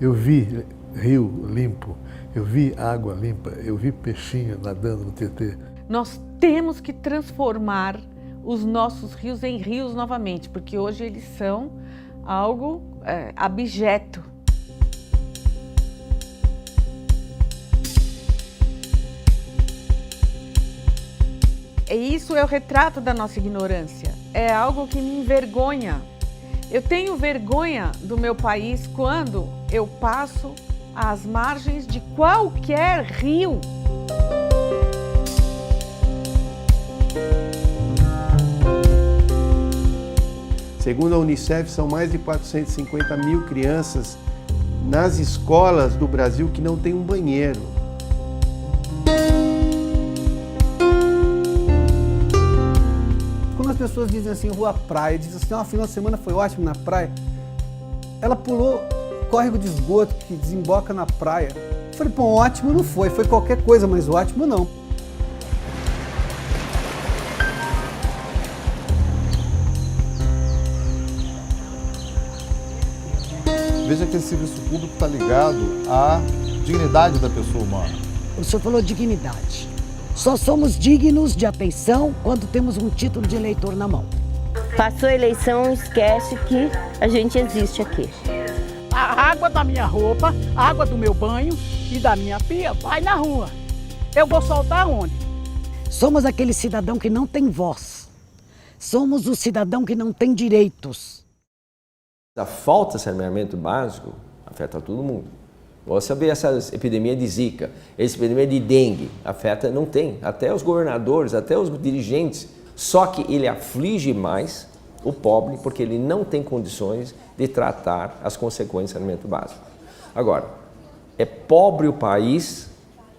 Eu vi rio limpo, eu vi água limpa, eu vi peixinho nadando no Tietê. Nós temos que transformar os nossos rios em rios novamente, porque hoje eles são algo abjeto. E isso é o retrato da nossa ignorância, é algo que me envergonha. Eu tenho vergonha do meu país quando eu passo às margens de qualquer rio. Segundo a Unicef, são mais de 450 mil crianças nas escolas do Brasil que não têm um banheiro. Quando as pessoas dizem assim, eu vou à praia, dizem assim, o final de semana foi ótimo na praia, ela pulou córrego de esgoto que desemboca na praia. Eu falei, pô, ótimo não foi qualquer coisa, mas ótimo não. Veja que esse serviço público está ligado à dignidade da pessoa humana. O senhor falou dignidade. Só somos dignos de atenção quando temos um título de eleitor na mão. Passou a eleição, esquece que a gente existe aqui. A água da minha roupa, a água do meu banho e da minha pia vai na rua. Eu vou soltar onde? Somos aquele cidadão que não tem voz. Somos o cidadão que não tem direitos. A falta de saneamento básico afeta todo mundo. Você vê essa epidemia de Zika, essa epidemia de dengue, afeta, não tem, até os governadores, até os dirigentes. Só que ele aflige mais o pobre porque ele não tem condições de tratar as consequências do saneamento básico. Agora, é pobre o país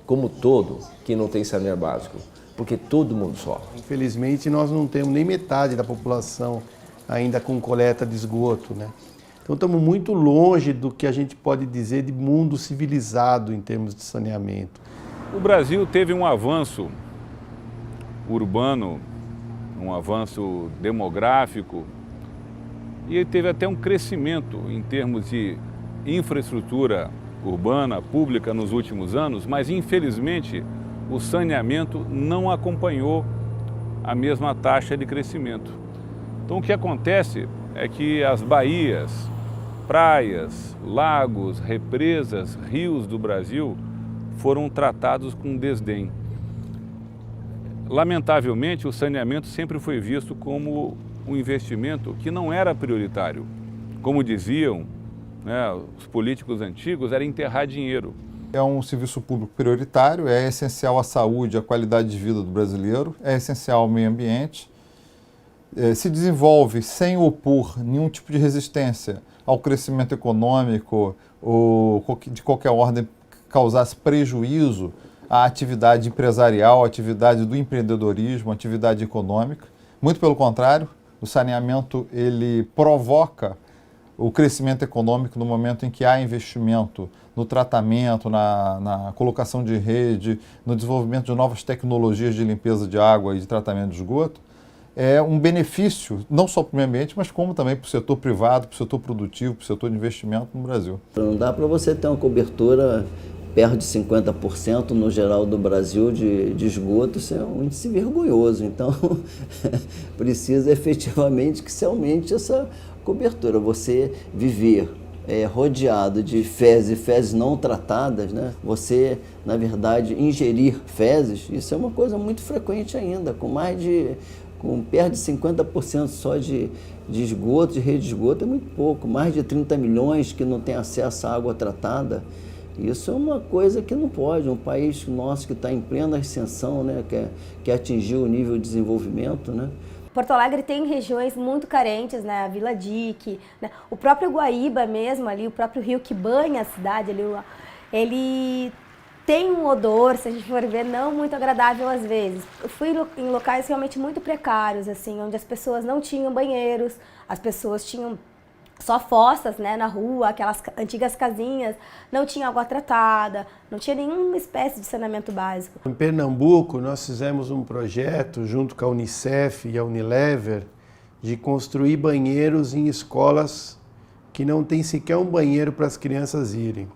como todo que não tem saneamento básico, porque todo mundo sofre. Infelizmente, nós não temos nem metade da população ainda com coleta de esgoto, né? Então estamos muito longe do que a gente pode dizer de mundo civilizado em termos de saneamento. O Brasil teve um avanço urbano, um avanço demográfico e ele teve até um crescimento em termos de infraestrutura urbana, pública nos últimos anos, mas infelizmente o saneamento não acompanhou a mesma taxa de crescimento. Então o que acontece é que as baías, praias, lagos, represas, rios do Brasil foram tratados com desdém. Lamentavelmente, o saneamento sempre foi visto como um investimento que não era prioritário. Como diziam, né, os políticos antigos, era enterrar dinheiro. É um serviço público prioritário, é essencial à saúde, à qualidade de vida do brasileiro, é essencial ao meio ambiente. Se desenvolve sem opor nenhum tipo de resistência ao crescimento econômico ou de qualquer ordem que causasse prejuízo à atividade empresarial, à atividade do empreendedorismo, à atividade econômica. Muito pelo contrário, o saneamento ele provoca o crescimento econômico no momento em que há investimento no tratamento, na colocação de rede, no desenvolvimento de novas tecnologias de limpeza de água e de tratamento de esgoto. É um benefício, não só para o meio ambiente, mas como também para o setor privado, para o setor produtivo, para o setor de investimento no Brasil. Não dá para você ter uma cobertura perto de 50% no geral do Brasil de esgoto, isso é um índice vergonhoso. Então, precisa efetivamente que se aumente essa cobertura. Você viver rodeado de fezes e fezes não tratadas, né? Você, na verdade, ingerir fezes, isso é uma coisa muito frequente ainda, com perto de 50% só de esgoto, de rede de esgoto é muito pouco, mais de 30 milhões que não tem acesso à água tratada. Isso é uma coisa que não pode, um país nosso que está em plena ascensão, né, que atingiu o nível de desenvolvimento, né? Porto Alegre tem regiões muito carentes, né? A Vila Dique, né? O próprio Guaíba mesmo, ali, o próprio rio que banha a cidade, ele tem um odor, se a gente for ver, não muito agradável às vezes. Eu fui em locais realmente muito precários, assim, onde as pessoas não tinham banheiros, as pessoas tinham só fossas, né, na rua, aquelas antigas casinhas, não tinha água tratada, não tinha nenhuma espécie de saneamento básico. Em Pernambuco, nós fizemos um projeto junto com a Unicef e a Unilever de construir banheiros em escolas que não tem sequer um banheiro para as crianças irem.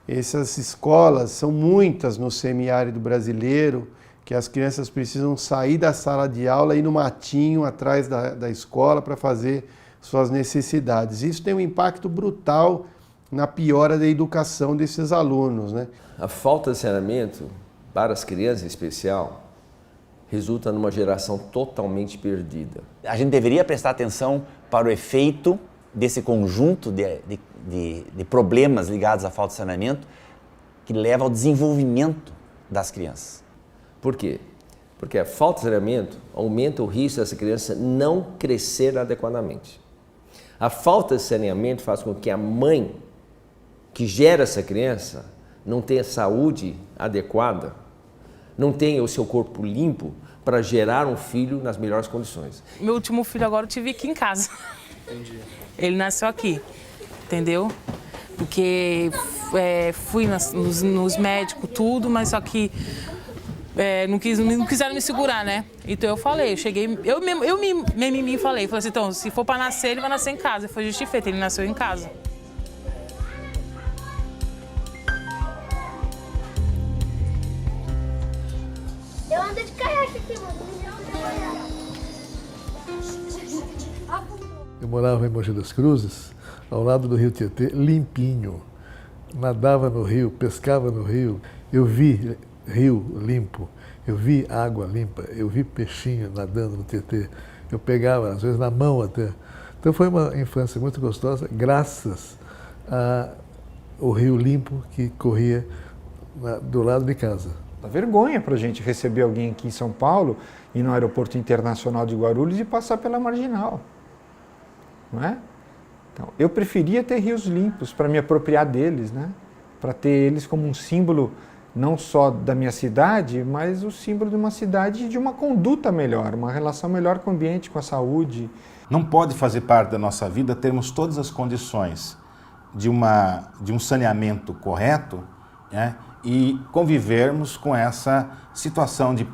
Essas escolas são muitas no semiárido brasileiro, que as crianças precisam sair da sala de aula e ir no matinho atrás da escola para fazer suas necessidades. Isso tem um impacto brutal na piora da educação desses alunos, né? A falta de saneamento, para as crianças em especial, resulta numa geração totalmente perdida. A gente deveria prestar atenção para o efeito desse conjunto de problemas ligados à falta de saneamento que leva ao desenvolvimento das crianças. Por quê? Porque a falta de saneamento aumenta o risco dessa criança não crescer adequadamente. A falta de saneamento faz com que a mãe que gera essa criança não tenha saúde adequada, não tenha o seu corpo limpo para gerar um filho nas melhores condições. Meu último filho agora eu tive aqui em casa. Entendi. Ele nasceu aqui, entendeu? Porque fui nos médicos, tudo, mas só que não quiseram me segurar, né? Então eu falei, eu me falei assim, então, se for para nascer, ele vai nascer em casa. Foi justo e feito, ele nasceu em casa. Eu ando de caiaque aqui, mano. Eu morava em Mogi das Cruzes, ao lado do rio Tietê, limpinho. Nadava no rio, pescava no rio. Eu vi rio limpo, eu vi água limpa, eu vi peixinho nadando no Tietê. Eu pegava, às vezes, na mão até. Então foi uma infância muito gostosa, graças ao rio limpo que corria do lado de casa. Dá vergonha para a gente receber alguém aqui em São Paulo, ir no Aeroporto Internacional de Guarulhos e passar pela Marginal. Não é? Então, eu preferia ter rios limpos para me apropriar deles, né? Para ter eles como um símbolo não só da minha cidade, mas o símbolo de uma cidade e de uma conduta melhor, uma relação melhor com o ambiente, com a saúde. Não pode fazer parte da nossa vida termos todas as condições de um saneamento correto, né? E convivermos com essa situação de,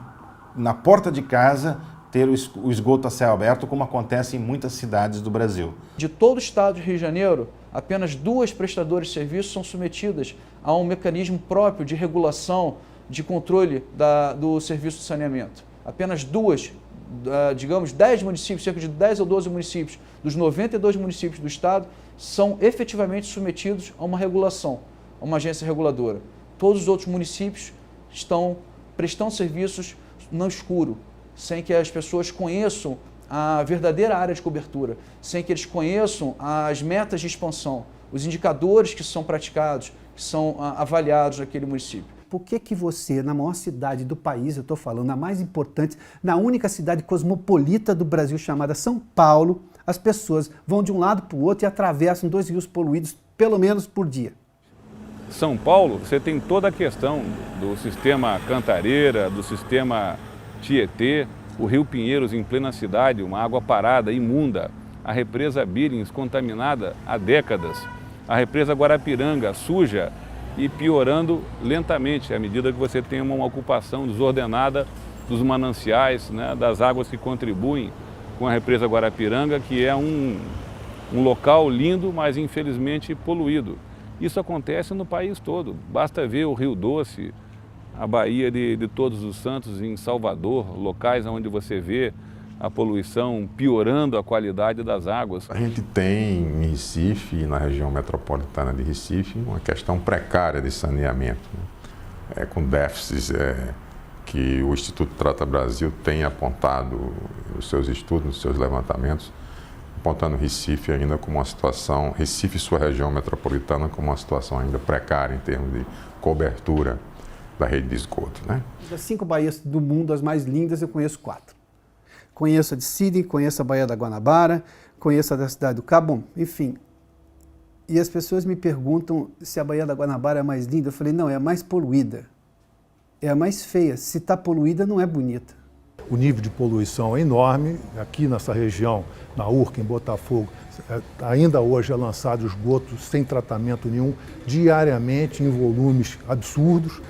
na porta de casa, ter o esgoto a céu aberto, como acontece em muitas cidades do Brasil. De todo o estado de Rio de Janeiro, apenas 2 prestadoras de serviços são submetidas a um mecanismo próprio de regulação, de controle do serviço de saneamento. Apenas 2, digamos 10 municípios, cerca de 10 ou 12 municípios, dos 92 municípios do estado, são efetivamente submetidos a uma regulação, a uma agência reguladora. Todos os outros municípios estão prestando serviços no escuro, sem que as pessoas conheçam a verdadeira área de cobertura, sem que eles conheçam as metas de expansão, os indicadores que são praticados, que são avaliados naquele município. Por que você, na maior cidade do país, eu estou falando, na mais importante, na única cidade cosmopolita do Brasil chamada São Paulo, as pessoas vão de um lado para o outro e atravessam 2 rios poluídos, pelo menos por dia? São Paulo, você tem toda a questão do sistema Cantareira, do sistema Tietê, o Rio Pinheiros em plena cidade, uma água parada, imunda, a represa Billings contaminada há décadas, a represa Guarapiranga suja e piorando lentamente à medida que você tem uma ocupação desordenada dos mananciais, né, das águas que contribuem com a represa Guarapiranga, que é um local lindo, mas infelizmente poluído. Isso acontece no país todo, basta ver o Rio Doce, a Baía de Todos os Santos em Salvador, locais onde você vê a poluição piorando a qualidade das águas. A gente tem em Recife, na região metropolitana de Recife, uma questão precária de saneamento, né? Com déficits que o Instituto Trata Brasil tem apontado nos seus estudos, nos seus levantamentos, apontando Recife ainda como uma situação, Recife e sua região metropolitana como uma situação ainda precária em termos de cobertura da rede de esgoto, né? Das 5 baías do mundo, as mais lindas, eu conheço 4. Conheço a de Sydney, conheço a Baía da Guanabara, conheço a da Cidade do Cabo, bom, enfim. E as pessoas me perguntam se a Baía da Guanabara é a mais linda. Eu falei, não, é a mais poluída. É a mais feia. Se está poluída, não é bonita. o nível de poluição é enorme. Aqui nessa região, na Urca, em Botafogo, ainda hoje é lançado esgoto sem tratamento nenhum, diariamente em volumes absurdos.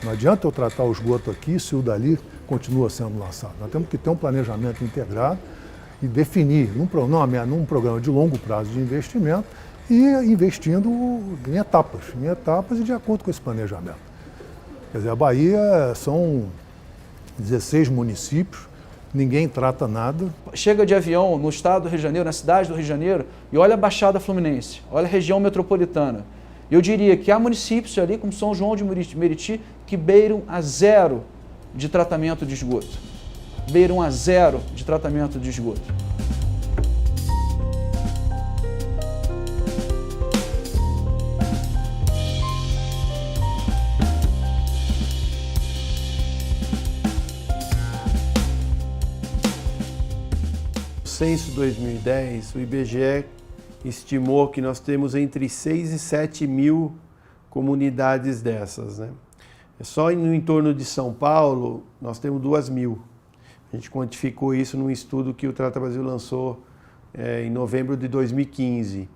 Não adianta eu tratar o esgoto aqui se o dali continua sendo lançado. Nós temos que ter um planejamento integrado e definir num programa de longo prazo de investimento e investindo em etapas e de acordo com esse planejamento. Quer dizer, a Bahia são 16 municípios, ninguém trata nada. Chega de avião no estado do Rio de Janeiro, na cidade do Rio de Janeiro, e olha a Baixada Fluminense, olha a região metropolitana. Eu diria que há municípios ali, como São João de Meriti, que beiram a zero de tratamento de esgoto. Beiram a zero de tratamento de esgoto. No censo 2010, o IBGE estimou que nós temos entre 6 e 7 mil comunidades dessas, né? Só no entorno de São Paulo, nós temos 2.000. A gente quantificou isso num estudo que o Trata Brasil lançou em novembro de 2015.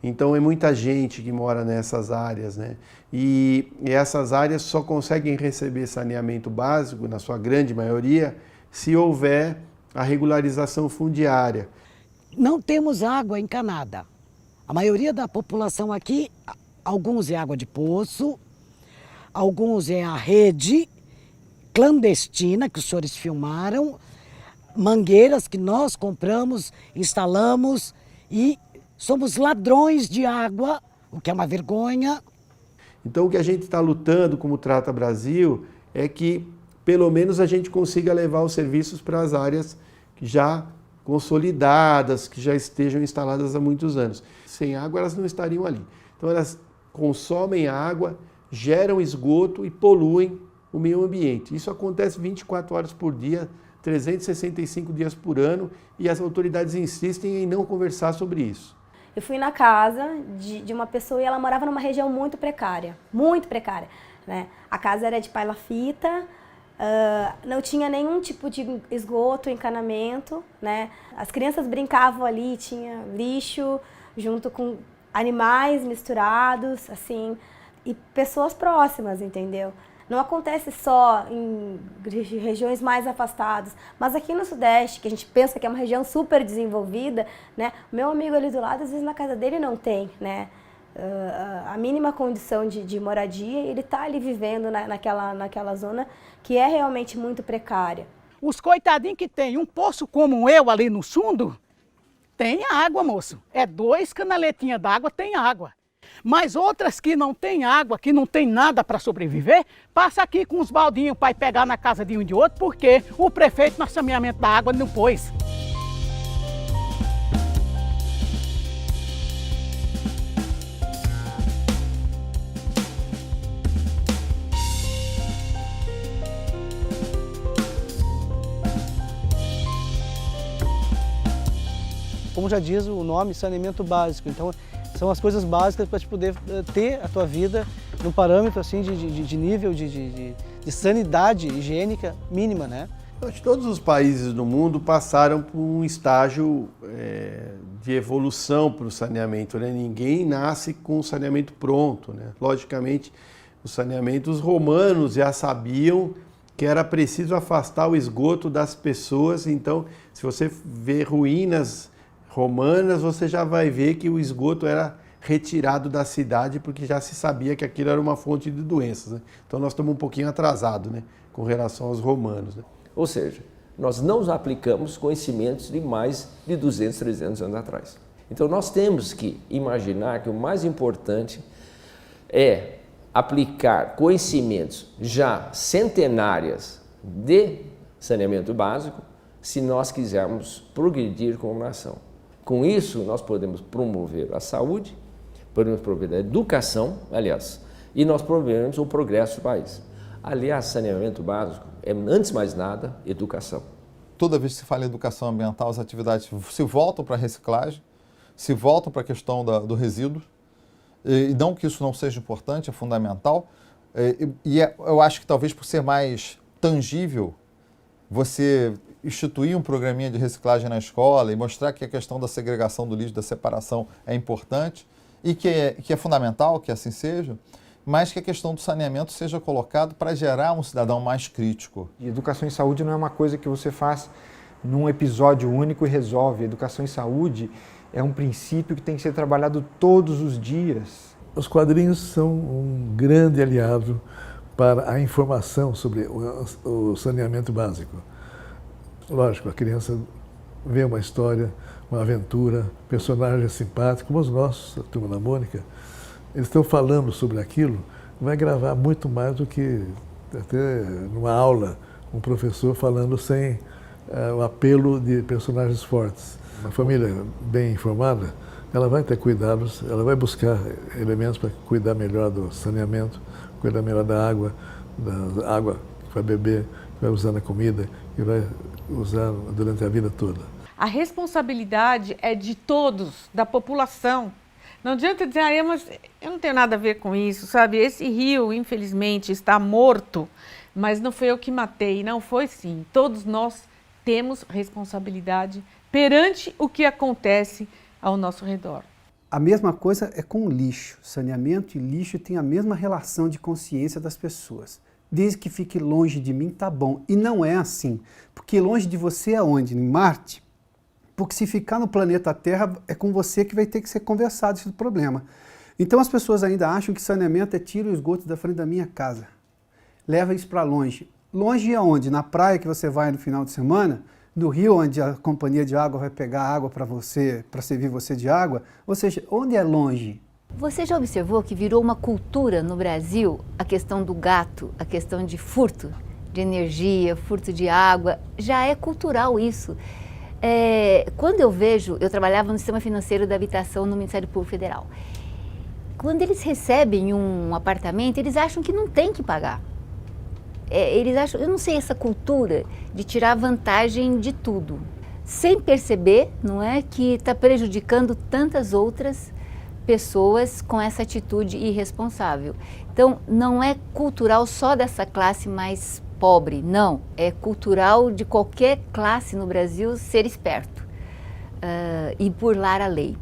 Então, é muita gente que mora nessas áreas, né? E essas áreas só conseguem receber saneamento básico, na sua grande maioria, se houver a regularização fundiária. Não temos água encanada. A maioria da população aqui, alguns é água de poço, alguns é a rede clandestina que os senhores filmaram, mangueiras que nós compramos, instalamos e somos ladrões de água, o que é uma vergonha. Então o que a gente está lutando como Trata Brasil é que pelo menos a gente consiga levar os serviços para as áreas já consolidadas, que já estejam instaladas há muitos anos. Sem água elas não estariam ali. Então elas consomem água, geram esgoto e poluem o meio ambiente. Isso acontece 24 horas por dia, 365 dias por ano, e as autoridades insistem em não conversar sobre isso. Eu fui na casa de uma pessoa e ela morava numa região muito precária, né? A casa era de palha-fita, não tinha nenhum tipo de esgoto, encanamento, né? As crianças brincavam ali, tinha lixo junto com animais misturados, assim, e pessoas próximas, entendeu? Não acontece só em regiões mais afastadas, mas aqui no Sudeste, que a gente pensa que é uma região super desenvolvida, né? O meu amigo ali do lado, às vezes na casa dele não tem, né? A mínima condição de moradia, ele está ali vivendo naquela zona que é realmente muito precária. Os coitadinhos que tem um poço como eu ali no fundo, tem água, moço. É 2 canaletinhas d'água, tem água. Mas outras que não tem água, que não tem nada para sobreviver, passa aqui com os baldinhos para ir pegar na casa de um e de outro, porque o prefeito no saneamento da água não pôs. Como já diz o nome, saneamento básico. Então, são as coisas básicas para te poder ter a tua vida num parâmetro assim, de nível de sanidade higiênica mínima, né? Acho que todos os países do mundo passaram por um estágio de evolução para o saneamento, né? Ninguém nasce com o saneamento pronto, né? Logicamente, os romanos já sabiam que era preciso afastar o esgoto das pessoas. Então, se você vê ruínas romanas, você já vai ver que o esgoto era retirado da cidade porque já se sabia que aquilo era uma fonte de doenças, né? Então nós estamos um pouquinho atrasados, né, com relação aos romanos, né? Ou seja, nós não aplicamos conhecimentos de mais de 200, 300 anos atrás. Então nós temos que imaginar que o mais importante é aplicar conhecimentos já centenários de saneamento básico se nós quisermos progredir como nação. Com isso, nós podemos promover a saúde, podemos promover a educação, aliás, e nós promovemos o progresso do país. Aliás, saneamento básico é, antes de mais nada, educação. Toda vez que se fala em educação ambiental, as atividades se voltam para a reciclagem, se voltam para a questão do resíduo, e não que isso não seja importante, é fundamental, eu acho que talvez por ser mais tangível, você instituir um programinha de reciclagem na escola e mostrar que a questão da segregação do lixo, da separação é importante e que é fundamental que assim seja, mas que a questão do saneamento seja colocado para gerar um cidadão mais crítico. E educação em saúde não é uma coisa que você faz num episódio único e resolve. Educação em saúde é um princípio que tem que ser trabalhado todos os dias. Os quadrinhos são um grande aliado para a informação sobre o saneamento básico. Lógico, a criança vê uma história, uma aventura, personagens simpáticos, como os nossos, a Turma da Mônica. Eles estão falando sobre aquilo, vai gravar muito mais do que até numa aula, um professor falando sem o apelo de personagens fortes. Uma família bem informada, ela vai ter cuidados, ela vai buscar elementos para cuidar melhor do saneamento, cuidar melhor da água que vai beber, que vai usar na comida, que vai usar durante a vida toda. A responsabilidade é de todos, da população. Não adianta dizer, mas eu não tenho nada a ver com isso, sabe? Esse rio, infelizmente, está morto, mas não foi eu que matei, não foi sim. Todos nós temos responsabilidade perante o que acontece ao nosso redor. A mesma coisa é com o lixo. Saneamento e lixo têm a mesma relação de consciência das pessoas. Desde que fique longe de mim, tá bom. E não é assim. Porque longe de você é onde? Em Marte? Porque se ficar no planeta Terra, é com você que vai ter que ser conversado esse problema. Então as pessoas ainda acham que saneamento é tira o esgoto da frente da minha casa. Leva isso para longe. Longe aonde? Na praia que você vai no final de semana? No rio onde a companhia de água vai pegar água para você, para servir você de água? Ou seja, onde é longe? Você já observou que virou uma cultura no Brasil a questão do gato, a questão de furto de energia, furto de água? Já é cultural isso. Quando eu trabalhava no sistema financeiro da habitação no Ministério Público Federal. Quando eles recebem um apartamento, eles acham que não tem que pagar. Eles acham, eu não sei, essa cultura de tirar vantagem de tudo, sem perceber, não é, que está prejudicando tantas outras pessoas com essa atitude irresponsável. Então, não é cultural só dessa classe mais pobre, não. É cultural de qualquer classe no Brasil ser esperto e burlar a lei.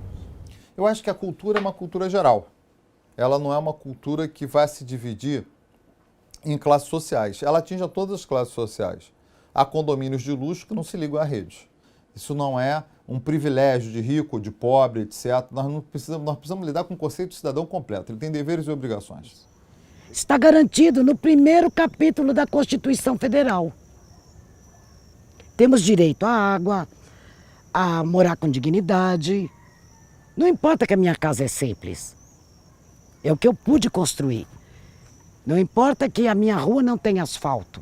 Eu acho que a cultura é uma cultura geral. Ela não é uma cultura que vai se dividir em classes sociais. Ela atinge a todas as classes sociais. Há condomínios de luxo que não se ligam à rede. Isso não é um privilégio de rico, de pobre, etc. Nós precisamos lidar com o conceito de cidadão completo. Ele tem deveres e obrigações. Está garantido no primeiro capítulo da Constituição Federal. Temos direito à água, a morar com dignidade. Não importa que a minha casa é simples. É o que eu pude construir. Não importa que a minha rua não tenha asfalto.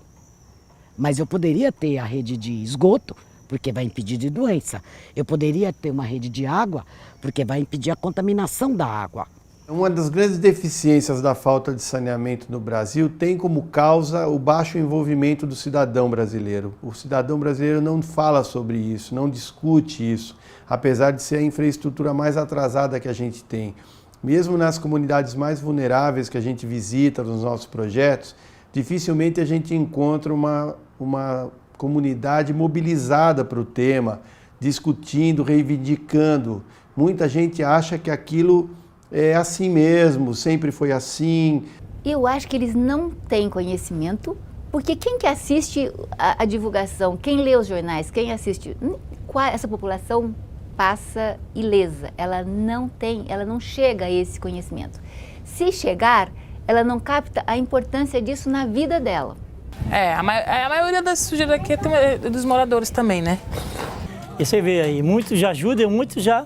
Mas eu poderia ter a rede de esgoto, porque vai impedir de doença. Eu poderia ter uma rede de água, porque vai impedir a contaminação da água. Uma das grandes deficiências da falta de saneamento no Brasil tem como causa o baixo envolvimento do cidadão brasileiro. O cidadão brasileiro não fala sobre isso, não discute isso, apesar de ser a infraestrutura mais atrasada que a gente tem. Mesmo nas comunidades mais vulneráveis que a gente visita nos nossos projetos, dificilmente a gente encontra uma comunidade mobilizada para o tema, discutindo, reivindicando. Muita gente acha que aquilo é assim mesmo, sempre foi assim. Eu acho que eles não têm conhecimento, porque quem que assiste a divulgação, quem lê os jornais, quem assiste, essa população passa ilesa, ela não chega a esse conhecimento. Se chegar, ela não capta a importância disso na vida dela. A maioria das sujeiras aqui é dos moradores também, né? E você vê aí, muitos já ajudam, muitos já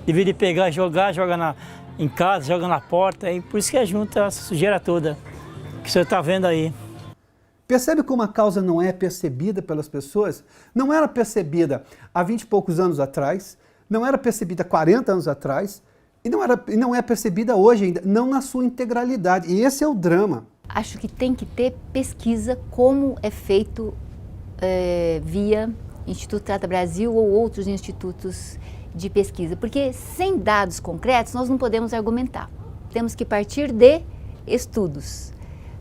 deviam pegar, joga em casa, joga na porta, e por isso que junta essa sujeira toda que o senhor está vendo aí. Percebe como a causa não é percebida pelas pessoas? Não era percebida há 20 e poucos anos atrás, não era percebida há 40 anos atrás, e não é percebida hoje ainda, não na sua integralidade. E esse é o drama. Acho que tem que ter pesquisa como é feito via Instituto Trata Brasil ou outros institutos de pesquisa, porque sem dados concretos nós não podemos argumentar. Temos que partir de estudos.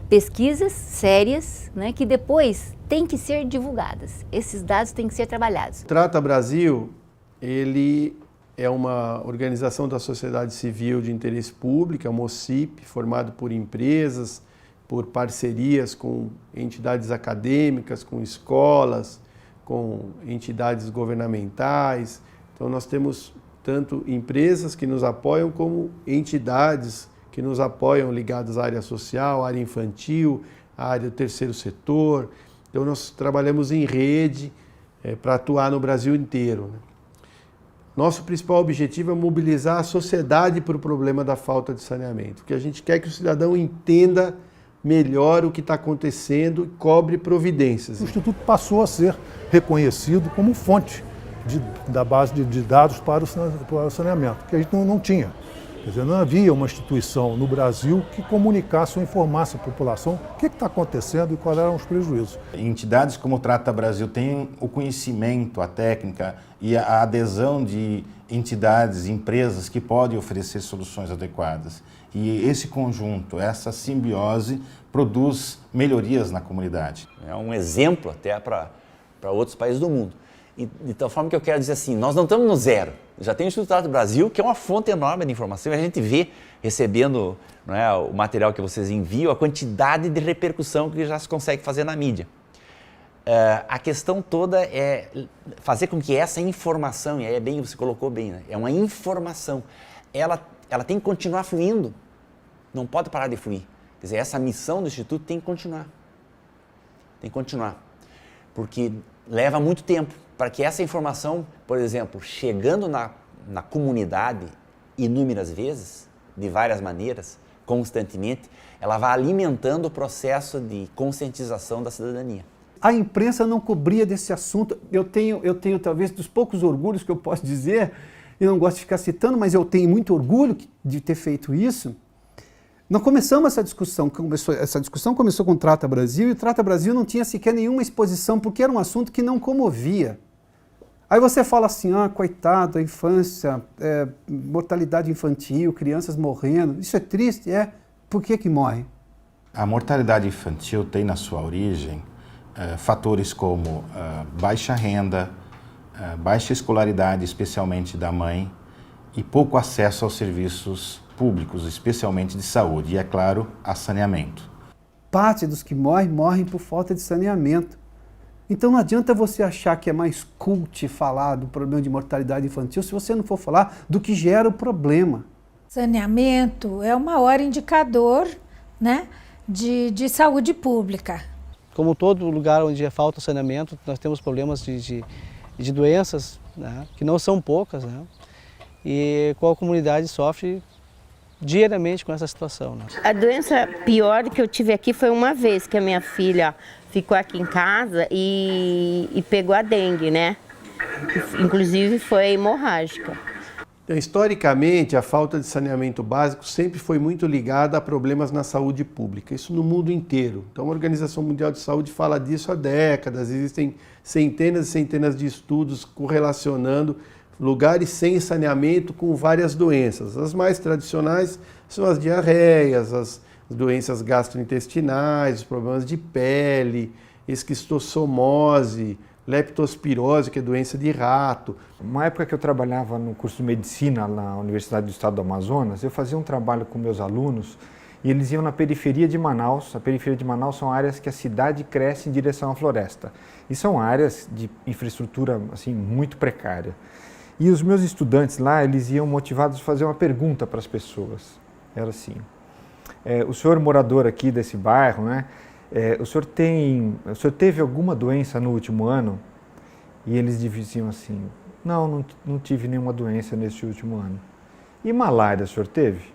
pesquisas sérias, né, que depois têm que ser divulgadas. Esses dados têm que ser trabalhados. O Trata Brasil, ele é uma organização da sociedade civil de interesse público, é uma OCIP, formado por empresas, por parcerias com entidades acadêmicas, com escolas, com entidades governamentais. Então nós temos tanto empresas que nos apoiam como entidades que nos apoiam ligadas à área social, à área infantil, à área do terceiro setor. Então nós trabalhamos em rede para atuar no Brasil inteiro, né? Nosso principal objetivo é mobilizar a sociedade para o problema da falta de saneamento, porque a gente quer que o cidadão entenda melhor o que está acontecendo e cobre providências. O Instituto passou a ser reconhecido como fonte da base de dados para o saneamento, que a gente não tinha. Quer dizer, não havia uma instituição no Brasil que comunicasse ou informasse a população o que está acontecendo e quais eram os prejuízos. Entidades como o Trata Brasil têm o conhecimento, a técnica e a adesão de entidades, empresas que podem oferecer soluções adequadas. E esse conjunto, essa simbiose, produz melhorias na comunidade. É um exemplo até para outros países do mundo. E, de tal forma que eu quero dizer assim, nós não estamos no zero. Já tem o Instituto Trata Brasil, que é uma fonte enorme de informação, e a gente vê, recebendo, não é, o material que vocês enviam, a quantidade de repercussão que já se consegue fazer na mídia. A questão toda é fazer com que essa informação, e aí é bem, você colocou bem, né? É uma informação, ela tem que continuar fluindo, não pode parar de fluir. Quer dizer, essa missão do Instituto tem que continuar. Tem que continuar, porque leva muito tempo para que essa informação, por exemplo, chegando na comunidade inúmeras vezes, de várias maneiras, constantemente, ela vai alimentando o processo de conscientização da cidadania. A imprensa não cobria desse assunto. Eu tenho talvez dos poucos orgulhos que eu posso dizer, e não gosto de ficar citando, mas eu tenho muito orgulho de ter feito isso. Nós começamos essa discussão começou com o Trata Brasil, e o Trata Brasil não tinha sequer nenhuma exposição, porque era um assunto que não comovia. Aí você fala assim, coitado, a infância, mortalidade infantil, crianças morrendo, isso é triste? Por que morre? A mortalidade infantil tem na sua origem fatores como baixa renda, baixa escolaridade, especialmente da mãe, e pouco acesso aos serviços públicos, especialmente de saúde, e, é claro, a saneamento. Parte dos que morrem por falta de saneamento. Então não adianta você achar que é mais cult falar do problema de mortalidade infantil se você não for falar do que gera o problema. Saneamento é o maior indicador, né, de saúde pública. Como todo lugar onde falta saneamento, nós temos problemas de doenças, né, que não são poucas, né, e qual a comunidade sofre diariamente com essa situação, né? A doença pior que eu tive aqui foi uma vez que a minha filha ficou aqui em casa e pegou a dengue, né? Inclusive foi hemorrágica. Então, historicamente, a falta de saneamento básico sempre foi muito ligada a problemas na saúde pública, isso no mundo inteiro. Então, a Organização Mundial de Saúde fala disso há décadas, existem centenas e centenas de estudos correlacionando lugares sem saneamento com várias doenças. As mais tradicionais são as diarreias, as doenças gastrointestinais, os problemas de pele, esquistossomose, leptospirose, que é doença de rato. Uma época que eu trabalhava no curso de medicina na Universidade do Estado do Amazonas, eu fazia um trabalho com meus alunos e eles iam na periferia de Manaus. A periferia de Manaus são áreas que a cidade cresce em direção à floresta. E são áreas de infraestrutura assim, muito precária. E os meus estudantes lá, eles iam motivados a fazer uma pergunta para as pessoas. Era assim, o senhor morador aqui desse bairro, né? O senhor teve alguma doença no último ano? E eles diziam assim, não tive nenhuma doença neste último ano. E malária, o senhor teve?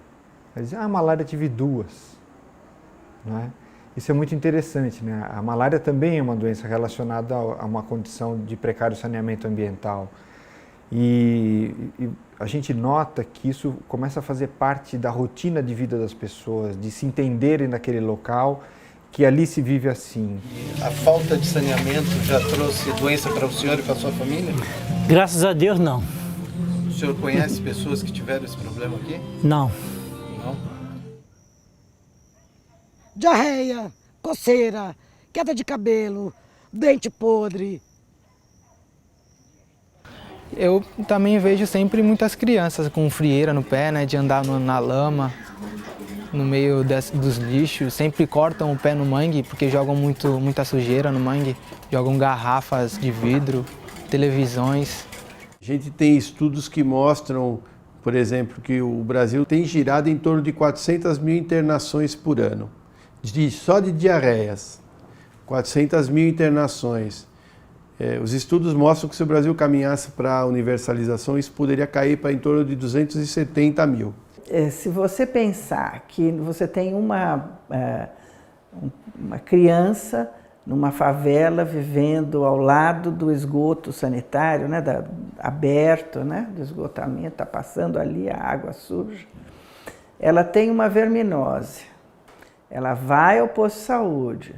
Eles diziam, malária tive 2. Não é? Isso é muito interessante, né? A malária também é uma doença relacionada a uma condição de precário saneamento ambiental. E a gente nota que isso começa a fazer parte da rotina de vida das pessoas, de se entenderem naquele local, que ali se vive assim. A falta de saneamento já trouxe doença para o senhor e para a sua família? Graças a Deus, não. O senhor conhece pessoas que tiveram esse problema aqui? Não. Não? diarreia, coceira, queda de cabelo, dente podre. Eu também vejo sempre muitas crianças com frieira no pé, né, de andar na lama, no meio dos lixos. Sempre cortam o pé no mangue porque jogam muita sujeira no mangue, jogam garrafas de vidro, televisões. A gente tem estudos que mostram, por exemplo, que o Brasil tem girado em torno de 400 mil internações por ano, só de diarreias. 400 mil internações. Os estudos mostram que se o Brasil caminhasse para a universalização, isso poderia cair para em torno de 270 mil. Se você pensar que você tem uma criança numa favela vivendo ao lado do esgoto sanitário, né, aberto, né, do esgotamento, está passando ali a água suja, ela tem uma verminose, ela vai ao posto de saúde,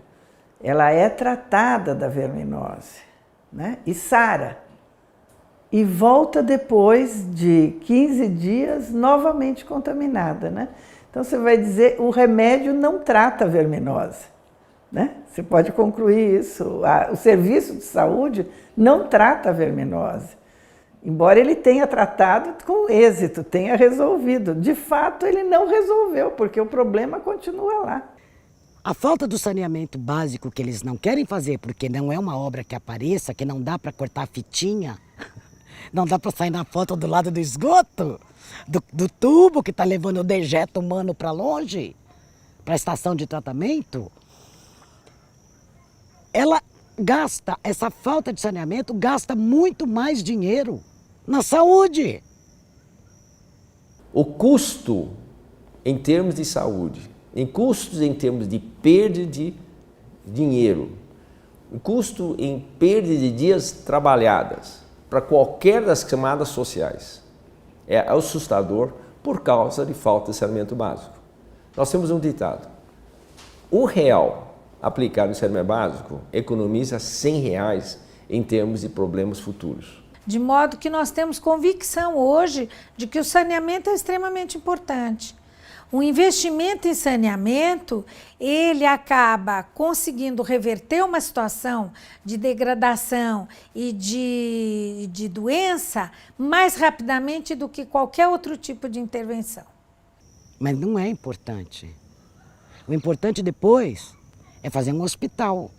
ela é tratada da verminose, né, e sara, e volta depois de 15 dias novamente contaminada, né? Então você vai dizer, o remédio não trata a verminose, né? Você pode concluir isso. O serviço de saúde não trata a verminose, embora ele tenha tratado com êxito, tenha resolvido. De fato, ele não resolveu, porque o problema continua lá. A falta do saneamento básico que eles não querem fazer, porque não é uma obra que apareça, que não dá para cortar a fitinha, não dá para sair na foto do lado do esgoto, do tubo que está levando o dejeto humano para longe, para a estação de tratamento. Ela gasta, essa falta de saneamento gasta muito mais dinheiro na saúde. O custo em termos de saúde, em custos em termos de perda de dinheiro, o custo em perda de dias trabalhadas para qualquer das camadas sociais é assustador por causa de falta de saneamento básico. Nós temos um ditado: R$1 aplicado no saneamento básico economiza R$100 em termos de problemas futuros. De modo que nós temos convicção hoje de que o saneamento é extremamente importante. O investimento em saneamento, ele acaba conseguindo reverter uma situação de degradação e de doença mais rapidamente do que qualquer outro tipo de intervenção. Mas não é importante. O importante depois é fazer um hospital.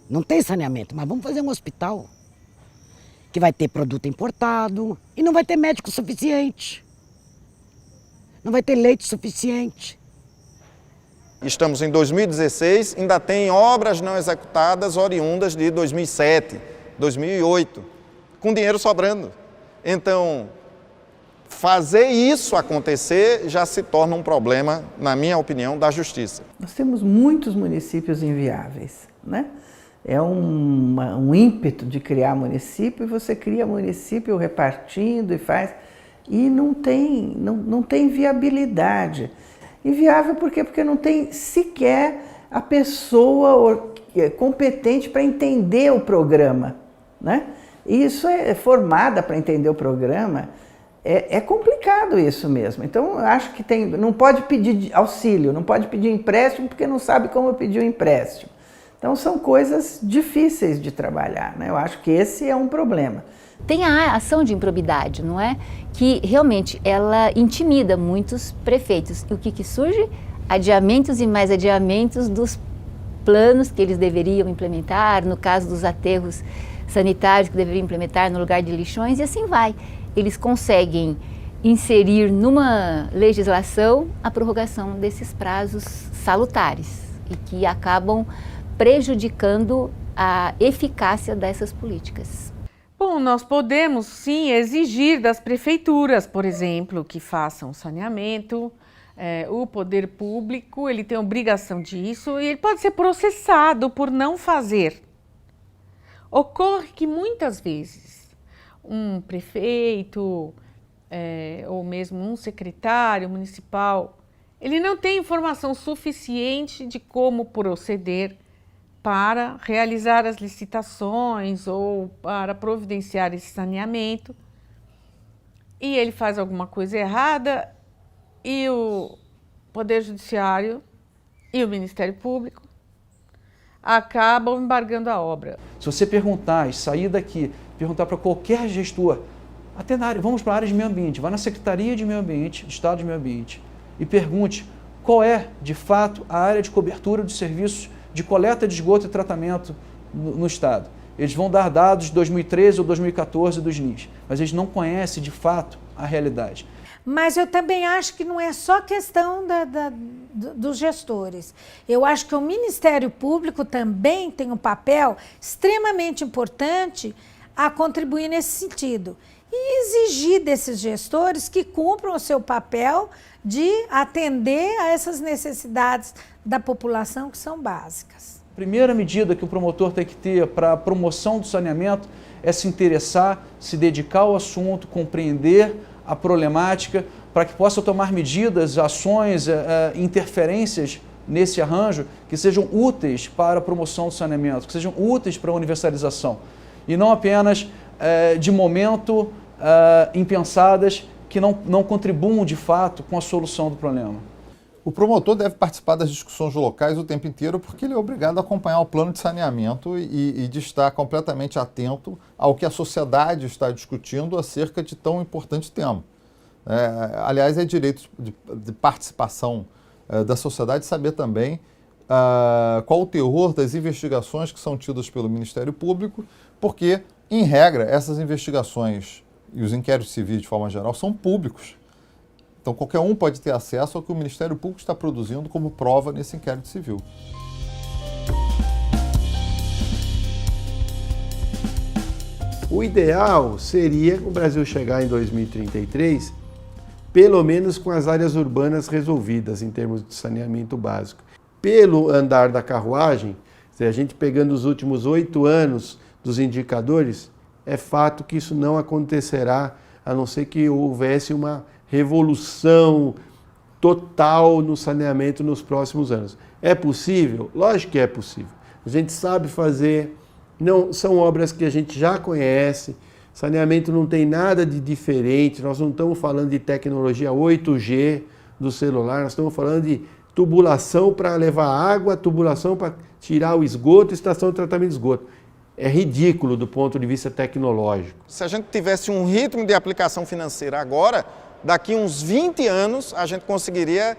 Não tem saneamento, mas vamos fazer um hospital que vai ter produto importado e não vai ter médico suficiente. Não vai ter leite suficiente. Estamos em 2016, ainda tem obras não executadas oriundas de 2007, 2008, com dinheiro sobrando. Então, fazer isso acontecer já se torna um problema, na minha opinião, da justiça. Nós temos muitos municípios inviáveis, né? É um ímpeto de criar município, e você cria município repartindo e faz... E não tem viabilidade. Inviável por quê? Porque não tem sequer a pessoa competente para entender o programa, né? E isso é formada para entender o programa. É complicado isso mesmo. Então, eu acho que não pode pedir auxílio, não pode pedir empréstimo porque não sabe como pedir o empréstimo. Então, são coisas difíceis de trabalhar, né? Eu acho que esse é um problema. Tem a ação de improbidade, não é? Que realmente ela intimida muitos prefeitos. E o que surge? Adiamentos e mais adiamentos dos planos que eles deveriam implementar, no caso dos aterros sanitários que deveriam implementar no lugar de lixões, e assim vai. Eles conseguem inserir numa legislação a prorrogação desses prazos salutares e que acabam prejudicando a eficácia dessas políticas. Bom, nós podemos sim exigir das prefeituras, por exemplo, que façam saneamento. O poder público ele tem obrigação disso e ele pode ser processado por não fazer. Ocorre que muitas vezes um prefeito ou mesmo um secretário municipal, ele não tem informação suficiente de como proceder para realizar as licitações ou para providenciar esse saneamento, e ele faz alguma coisa errada e o Poder Judiciário e o Ministério Público acabam embargando a obra. Se você perguntar e sair daqui, perguntar para qualquer gestor, até na área, vamos para a área de meio ambiente, vá na Secretaria de Meio Ambiente, Estado de Meio Ambiente, e pergunte qual é, de fato, a área de cobertura de serviços de coleta de esgoto e tratamento no Estado. Eles vão dar dados de 2013 ou 2014 dos NIS, mas eles não conhecem, de fato, a realidade. Mas eu também acho que não é só questão dos gestores. Eu acho que o Ministério Público também tem um papel extremamente importante a contribuir nesse sentido. E exigir desses gestores que cumpram o seu papel de atender a essas necessidades da população que são básicas. A primeira medida que o promotor tem que ter para a promoção do saneamento é se interessar, se dedicar ao assunto, compreender a problemática, para que possa tomar medidas, ações, interferências nesse arranjo que sejam úteis para a promoção do saneamento, que sejam úteis para a universalização. E não apenas, de momento, impensadas, que não contribuam de fato com a solução do problema. O promotor deve participar das discussões locais o tempo inteiro porque ele é obrigado a acompanhar o plano de saneamento e de estar completamente atento ao que a sociedade está discutindo acerca de tão importante tema. Aliás, é direito de participação da sociedade saber também qual o teor das investigações que são tidas pelo Ministério Público, porque, em regra, essas investigações e os inquéritos civis, de forma geral, são públicos. Então, qualquer um pode ter acesso ao que o Ministério Público está produzindo como prova nesse inquérito civil. O ideal seria o Brasil chegar em 2033, pelo menos com as áreas urbanas resolvidas em termos de saneamento básico. Pelo andar da carruagem, se a gente pegando os últimos 8 anos dos indicadores, é fato que isso não acontecerá, a não ser que houvesse uma revolução total no saneamento nos próximos anos. É possível? Lógico que é possível. A gente sabe fazer, não, são obras que a gente já conhece, saneamento não tem nada de diferente, nós não estamos falando de tecnologia 8G do celular, nós estamos falando de tubulação para levar água, tubulação para tirar o esgoto, estação de tratamento de esgoto. É ridículo do ponto de vista tecnológico. Se a gente tivesse um ritmo de aplicação financeira agora, daqui uns 20 anos a gente conseguiria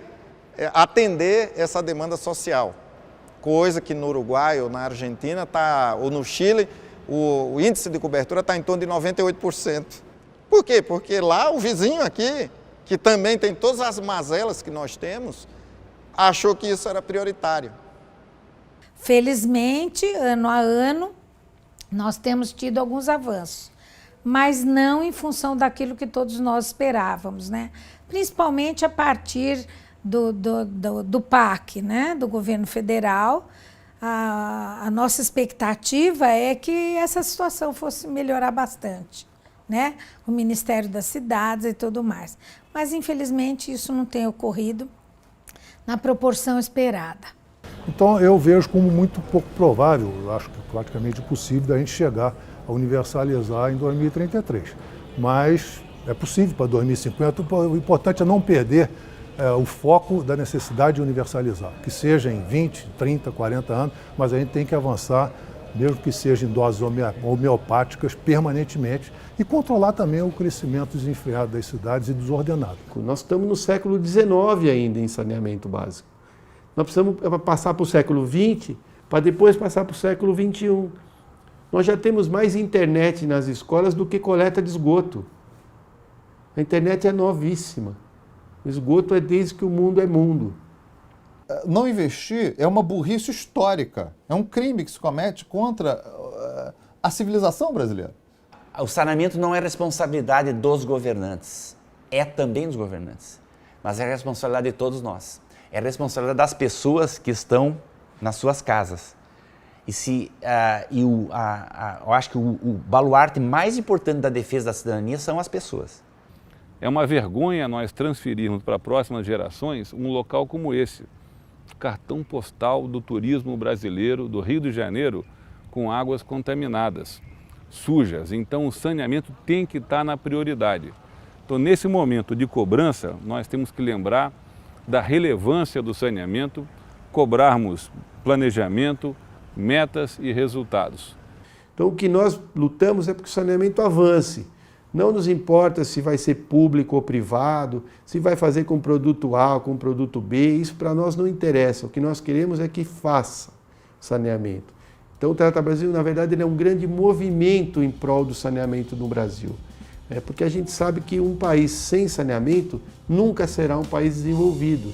atender essa demanda social. Coisa que no Uruguai ou na Argentina ou no Chile, o índice de cobertura está em torno de 98%. Por quê? Porque lá o vizinho aqui, que também tem todas as mazelas que nós temos, achou que isso era prioritário. Felizmente, ano a ano, nós temos tido alguns avanços, mas não em função daquilo que todos nós esperávamos, né? Principalmente a partir do PAC, né? Do governo federal. A nossa expectativa é que essa situação fosse melhorar bastante, né? O Ministério das Cidades e tudo mais. Mas, infelizmente, isso não tem ocorrido na proporção esperada. Então, eu vejo como muito pouco provável, acho que praticamente impossível, da gente chegar a universalizar em 2033. Mas é possível para 2050. O importante é não perder o foco da necessidade de universalizar, que seja em 20, 30, 40 anos, mas a gente tem que avançar, mesmo que seja em doses homeopáticas, permanentemente, e controlar também o crescimento desenfreado das cidades e desordenado. Nós estamos no século XIX ainda em saneamento básico. Nós precisamos passar para o século XX, para depois passar para o século XXI. Nós já temos mais internet nas escolas do que coleta de esgoto. A internet é novíssima. O esgoto é desde que o mundo é mundo. Não investir é uma burrice histórica. É um crime que se comete contra a civilização brasileira. O saneamento não é responsabilidade dos governantes. É também dos governantes. Mas é responsabilidade de todos nós. É responsabilidade das pessoas que estão nas suas casas. Eu acho que o baluarte mais importante da defesa da cidadania são as pessoas. É uma vergonha nós transferirmos para próximas gerações um local como esse, cartão postal do turismo brasileiro do Rio de Janeiro, com águas contaminadas, sujas. Então o saneamento tem que estar na prioridade. Então, nesse momento de cobrança, nós temos que lembrar da relevância do saneamento cobrarmos planejamento, metas e resultados. Então, o que nós lutamos é para que o saneamento avance. Não nos importa se vai ser público ou privado, se vai fazer com produto A ou com produto B, isso para nós não interessa. O que nós queremos é que faça saneamento. Então, o Trata Brasil, na verdade, ele é um grande movimento em prol do saneamento no Brasil. Porque a gente sabe que um país sem saneamento nunca será um país desenvolvido.